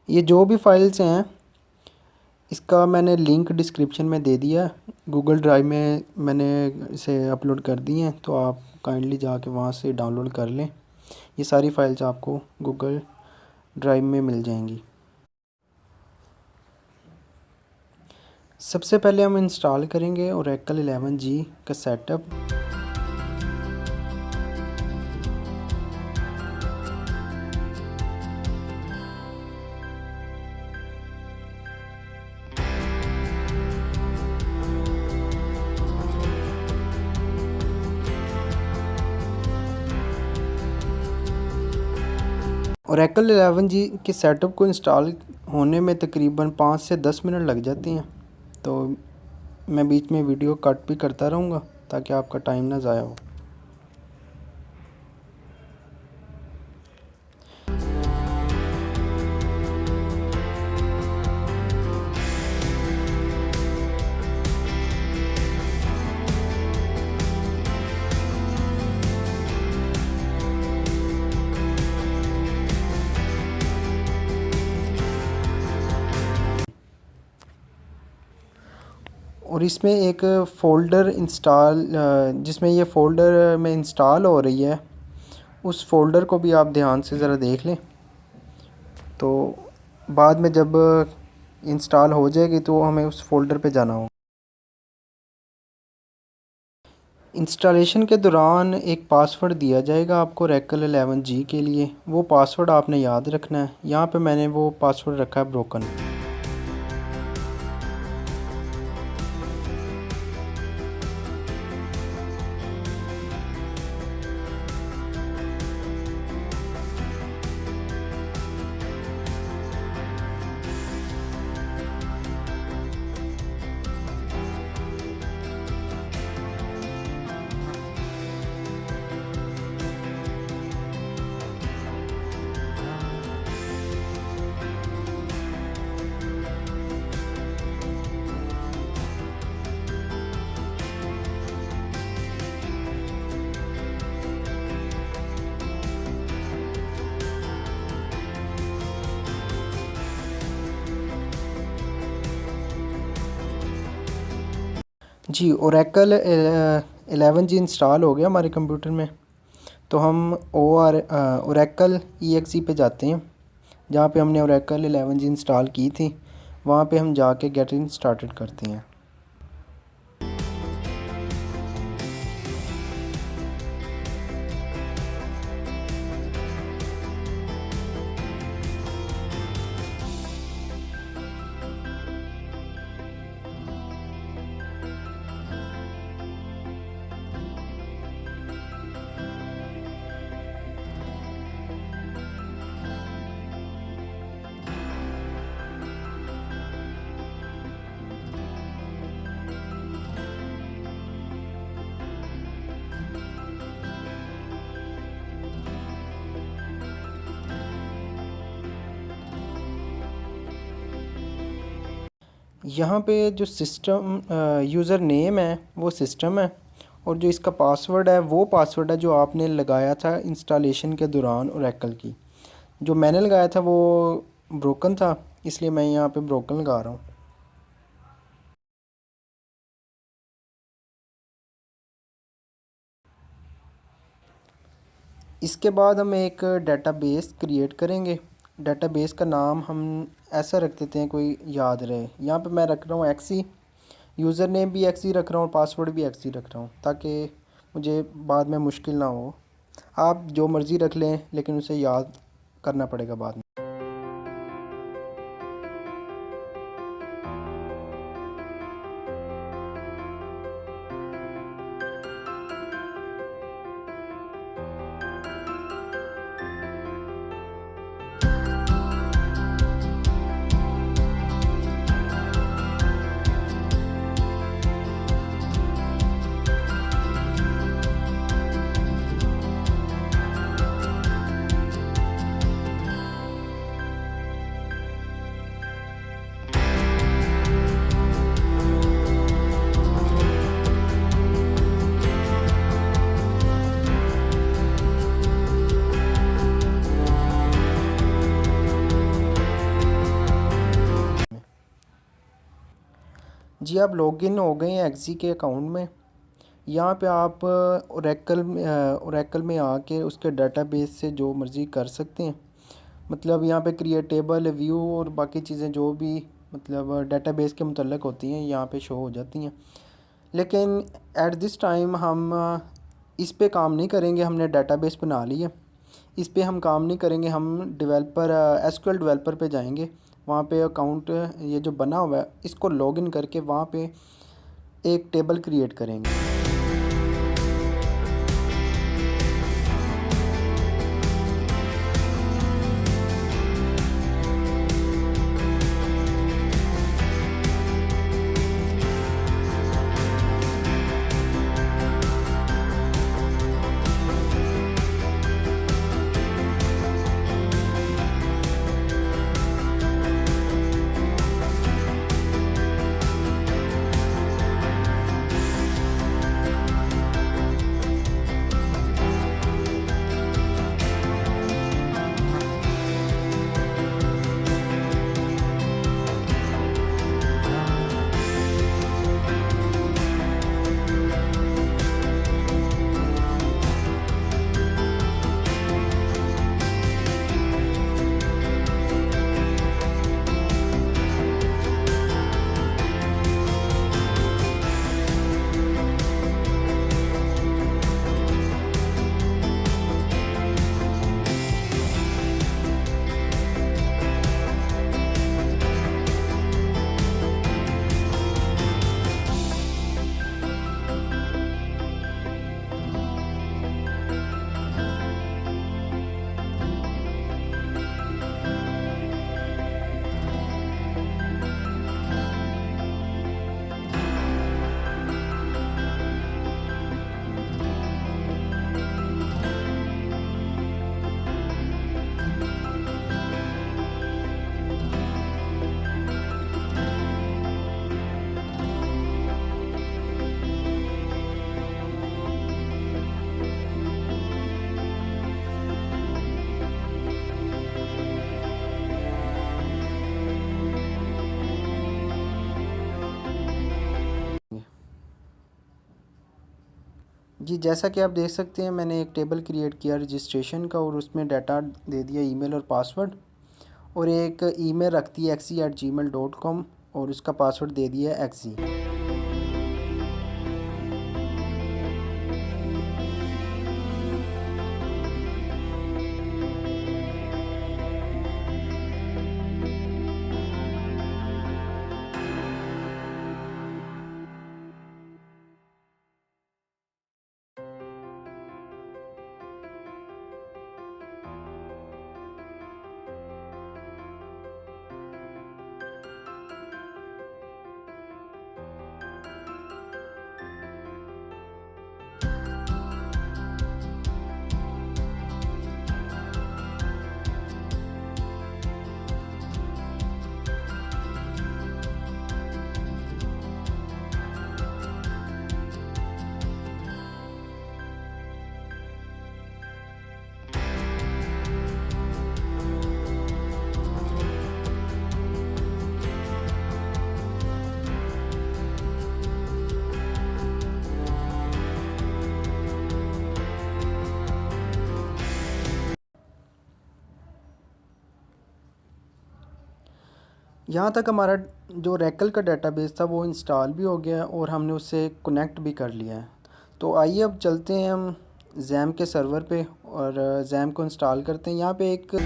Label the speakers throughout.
Speaker 1: ये जो भी फाइल्स हैं इसका मैंने लिंक डिस्क्रिप्शन में दे दिया। गूगल ड्राइव में मैंने इसे अपलोड कर दी हैं, तो आप काइंडली जाके वहाँ से डाउनलोड कर लें। ये सारी फाइल्स आपको गूगल ड्राइव में मिल जाएंगी। सबसे पहले हम इंस्टॉल करेंगे ओरेकल 11G का सेटअप। ओरेकल 11G के सेटअप को इंस्टॉल होने में तकरीबन 5 से 10 मिनट लग जाते हैं, तो मैं बीच में वीडियो कट भी करता रहूँगा ताकि आपका टाइम ना ज़ाया हो। और इसमें एक फ़ोल्डर इंस्टॉल जिसमें ये फ़ोल्डर में इंस्टॉल हो रही है, उस फ़ोल्डर को भी आप ध्यान से ज़रा देख लें। तो बाद में जब इंस्टॉल हो जाएगी तो हमें उस फ़ोल्डर पे जाना होगा। इंस्टॉलेशन के दौरान एक पासवर्ड दिया जाएगा आपको ओरेकल 11G के लिए, वो पासवर्ड आपने याद रखना है। यहाँ पे मैंने वो पासवर्ड रखा है ब्रोकन। जी, ओरेकल 11G इंस्टॉल हो गया हमारे कंप्यूटर में। तो हम ओरेकल EXE पे जाते हैं, जहाँ पे हमने ओरेकल 11G इंस्टॉल की थी। वहाँ पे हम जाके गेटिंग स्टार्टेड करते हैं। यहाँ पे जो सिस्टम यूज़र नेम है वो सिस्टम है, और जो इसका पासवर्ड है वो पासवर्ड है जो आपने लगाया था इंस्टॉलेशन के दौरान ओरेकल की। जो मैंने लगाया था वो ब्रोकन था, इसलिए मैं यहाँ पे ब्रोकन लगा रहा हूँ। इसके बाद हम एक डेटाबेस क्रिएट करेंगे। डेटाबेस का नाम हम ऐसा रख देते हैं कोई याद रहे। यहाँ पे मैं रख रहा हूँ एक्सी, यूज़र नेम भी एक्सी रख रहा हूँ और पासवर्ड भी एक्सी रख रहा हूँ, ताकि मुझे बाद में मुश्किल ना हो। आप जो मर्ज़ी रख लें, लेकिन उसे याद करना पड़ेगा बाद में। जी आप लॉगिन हो गए हैं एक्सी के अकाउंट में। यहाँ पे आप ओरेकल में आके उसके डेटाबेस से जो मर्ज़ी कर सकते हैं। मतलब यहाँ पे क्रिएट टेबल व्यू और बाकी चीज़ें जो भी मतलब डेटाबेस के मुतल्लिक़ होती हैं यहाँ पे शो हो जाती हैं। लेकिन एट दिस टाइम हम इस पे काम नहीं करेंगे। हमने डेटाबेस बना ली है, इस पे हम काम नहीं करेंगे। हम डेवलपर एसक्यूएल डेवलपर पे जाएंगे। वहाँ पे अकाउंट ये जो बना हुआ है इसको लॉगिन करके वहाँ पे एक टेबल क्रिएट करेंगे। जी जैसा कि आप देख सकते हैं मैंने एक टेबल क्रिएट किया रजिस्ट्रेशन का और उसमें डाटा दे दिया ईमेल और पासवर्ड, और एक ईमेल रखती है exi@gmail.com और उसका पासवर्ड दे दिया है exi। यहाँ तक हमारा जो ओरेकल का डेटाबेस था वो इंस्टॉल भी हो गया है और हमने उससे कनेक्ट भी कर लिया है। तो आइए अब चलते हैं हम जैम के सर्वर पे और जैम को इंस्टॉल करते हैं। यहाँ पे एक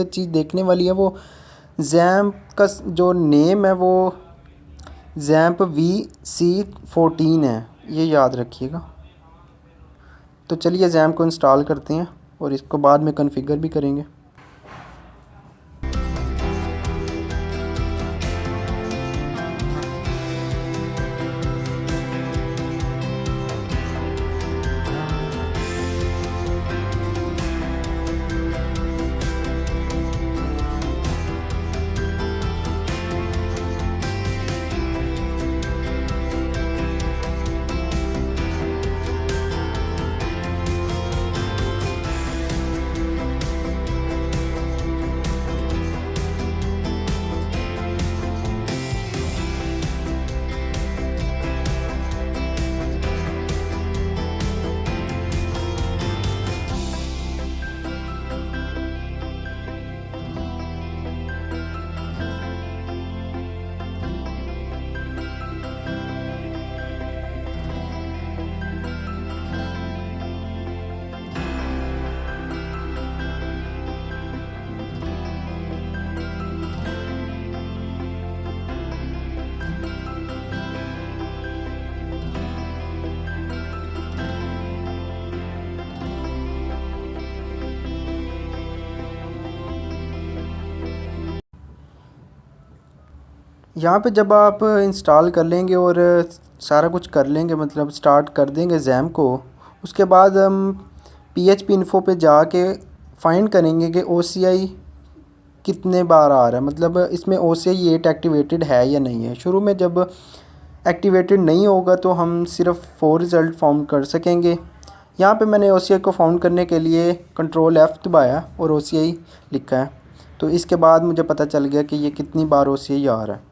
Speaker 1: चीज़ देखने वाली है, वो जैम्प का जो नेम है वो जैम्प VC14 है, ये याद रखिएगा। तो चलिए जैम्प को इंस्टॉल करते हैं और इसको बाद में कॉन्फ़िगर भी करेंगे। यहाँ पे जब आप इंस्टॉल कर लेंगे और सारा कुछ कर लेंगे, मतलब स्टार्ट कर देंगे जैम को, उसके बाद हम PHP इन्फो पे जाके फाइंड करेंगे कि OCI कितने बार आ रहा है, मतलब इसमें OCI 8 एक्टिवेटेड है या नहीं है। शुरू में जब एक्टिवेटेड नहीं होगा तो हम सिर्फ 4 रिज़ल्ट फाउंड कर सकेंगे। यहाँ पे मैंने OCI को फाउंड करने के लिए कंट्रोल F दबाया और OCI लिखा है, तो इसके बाद मुझे पता चल गया कि ये कितनी बार OCI आ रहा है।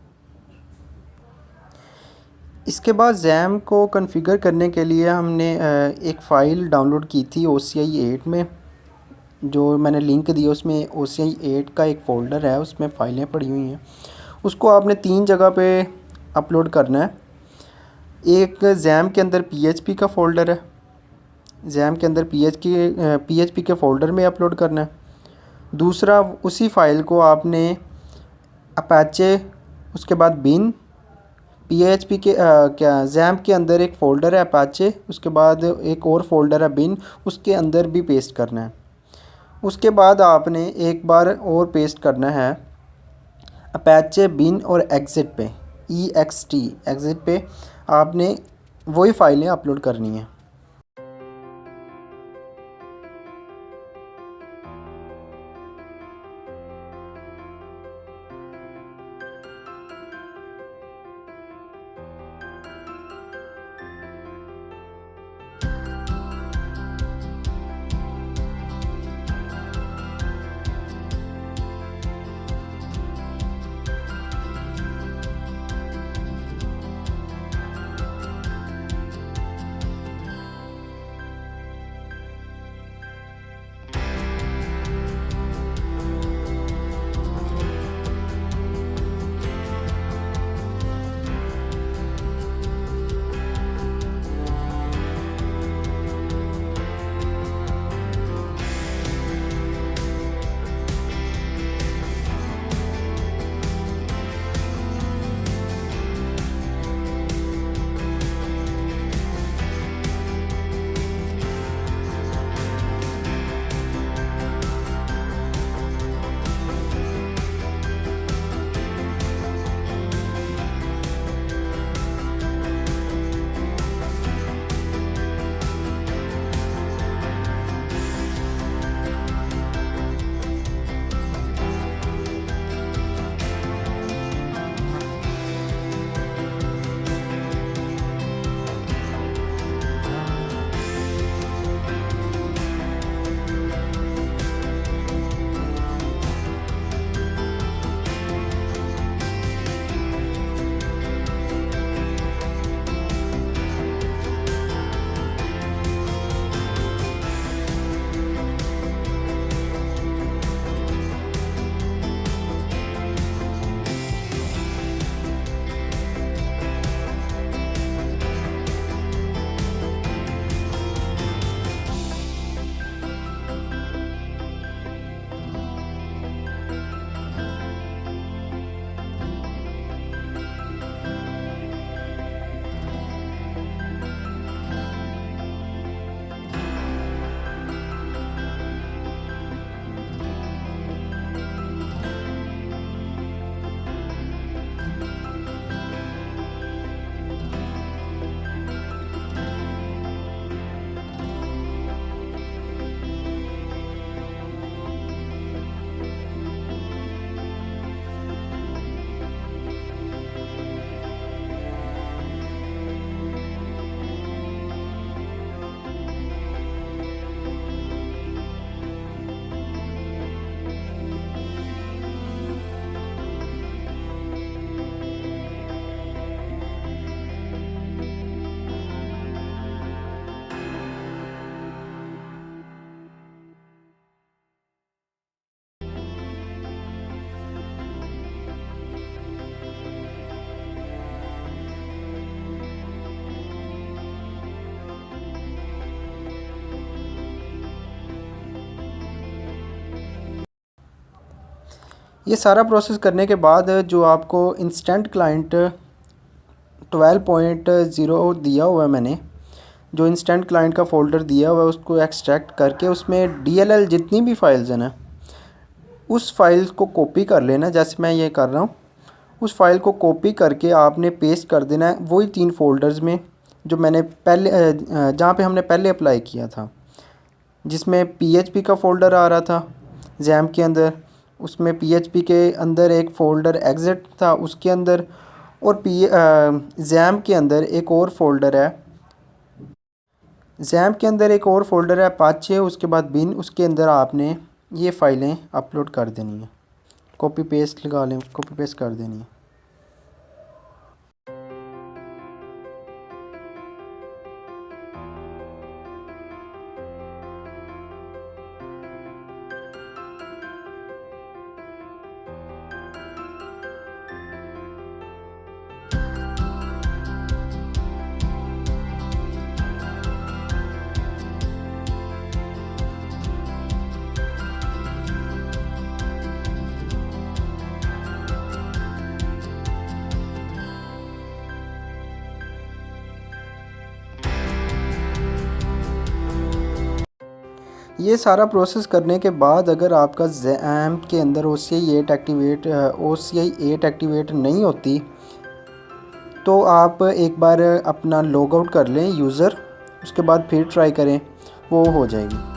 Speaker 1: इसके बाद जैम को कॉन्फ़िगर करने के लिए हमने एक फ़ाइल डाउनलोड की थी OCI 8 में, जो मैंने लिंक दी उसमें OCI 8 का एक फ़ोल्डर है, उसमें फ़ाइलें पड़ी हुई हैं। उसको आपने 3 जगह पे अपलोड करना है। एक जैम के अंदर PHP का फ़ोल्डर है, जैम के अंदर PHP के फ़ोल्डर में अपलोड करना है। दूसरा, उसी फ़ाइल को आपने अपाचे, उसके बाद बिन, PHP के क्या जैम के अंदर एक फ़ोल्डर है अपाचे, उसके बाद एक और फ़ोल्डर है बिन, उसके अंदर भी पेस्ट करना है। उसके बाद आपने एक बार और पेस्ट करना है अपाचे बिन और एग्ज़िट पे, EXT एग्ज़िट पे आपने वही फ़ाइलें अपलोड करनी हैं। ये सारा प्रोसेस करने के बाद जो आपको इंस्टेंट क्लाइंट 12.0 दिया हुआ है, मैंने जो इंस्टेंट क्लाइंट का फ़ोल्डर दिया हुआ है उसको एक्सट्रैक्ट करके उसमें DLL जितनी भी फाइल्स हैं ना, उस फाइल को कॉपी कर लेना, जैसे मैं ये कर रहा हूँ। उस फाइल को कॉपी करके आपने पेस्ट कर देना है वही 3 फ़ोल्डर्स में जो मैंने पहले जहाँ पे हमने पहले अप्लाई किया था, जिसमें PHP का फ़ोल्डर आ रहा था जैम के अंदर, उसमें PHP के अंदर एक फ़ोल्डर एग्जिट था उसके अंदर, और जैम के अंदर एक और फ़ोल्डर है, जैम के अंदर एक और फ़ोल्डर है अपाचे, उसके बाद बिन, उसके अंदर आपने ये फ़ाइलें अपलोड कर देनी है, कॉपी पेस्ट लगा लें, कॉपी पेस्ट कर देनी है। ये सारा प्रोसेस करने के बाद अगर आपका जैम के अंदर OCI 8 एक्टिवेट नहीं होती तो आप एक बार अपना लॉग आउट कर लें यूज़र, उसके बाद फिर ट्राई करें, वो हो जाएगी।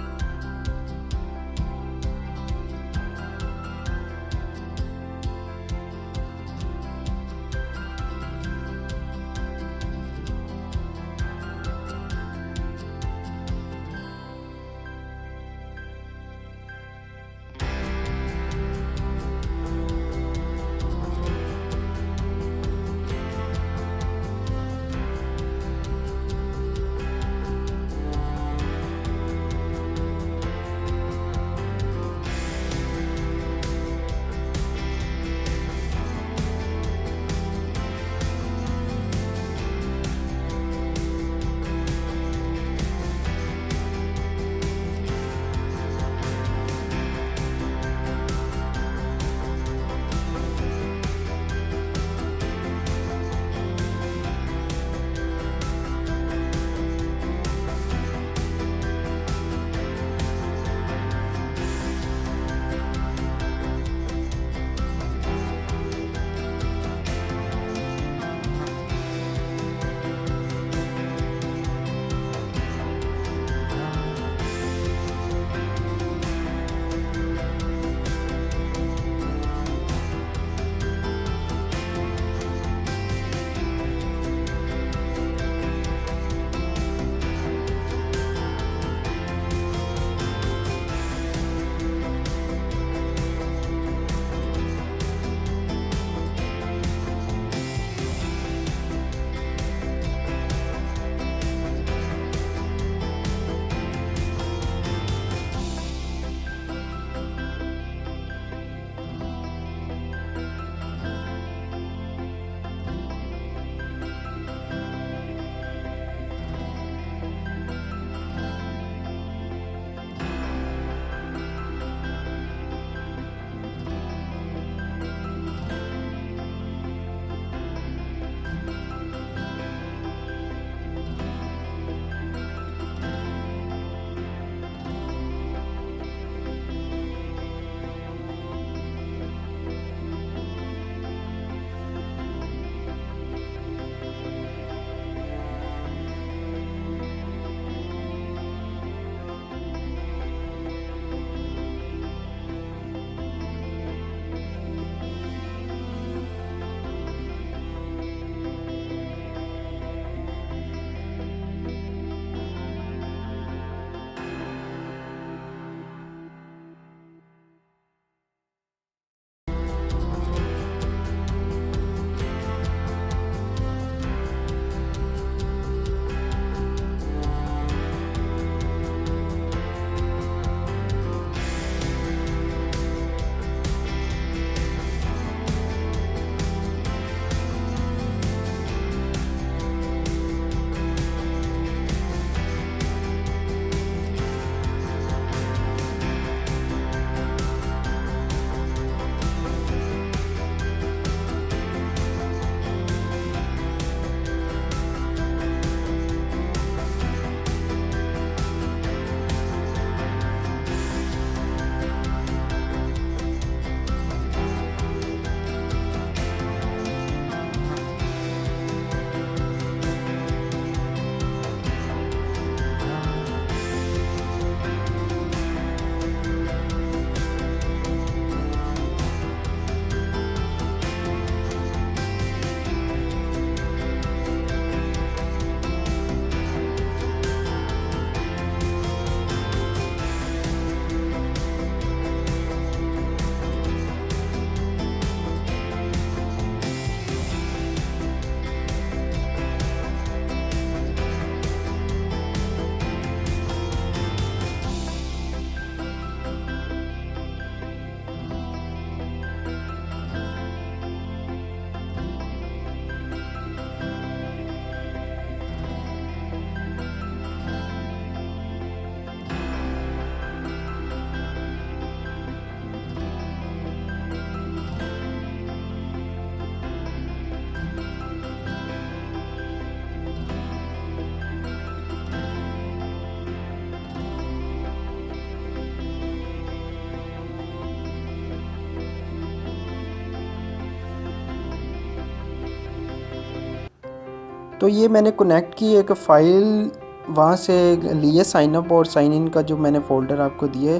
Speaker 1: तो ये मैंने कनेक्ट की एक फ़ाइल वहाँ से लिए साइन अप और साइन इन का जो मैंने फ़ोल्डर आपको दिए,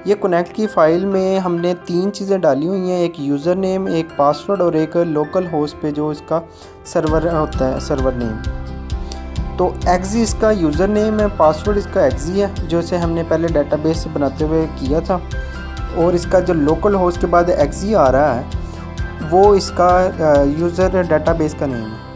Speaker 1: ये कनेक्ट की फ़ाइल में हमने 3 चीज़ें डाली हुई हैं, एक यूज़र नेम, एक पासवर्ड और एक लोकल होस्ट पे जो इसका सर्वर होता है, सर्वर नेम। तो एक्जी इसका यूज़र नेम है, पासवर्ड इसका एक्जी है जो इसे हमने पहले डेटाबेस बनाते हुए किया था, और इसका जो लोकल होस्ट के बाद एक्जी आ रहा है वो इसका यूज़र डेटाबेस का नेम है।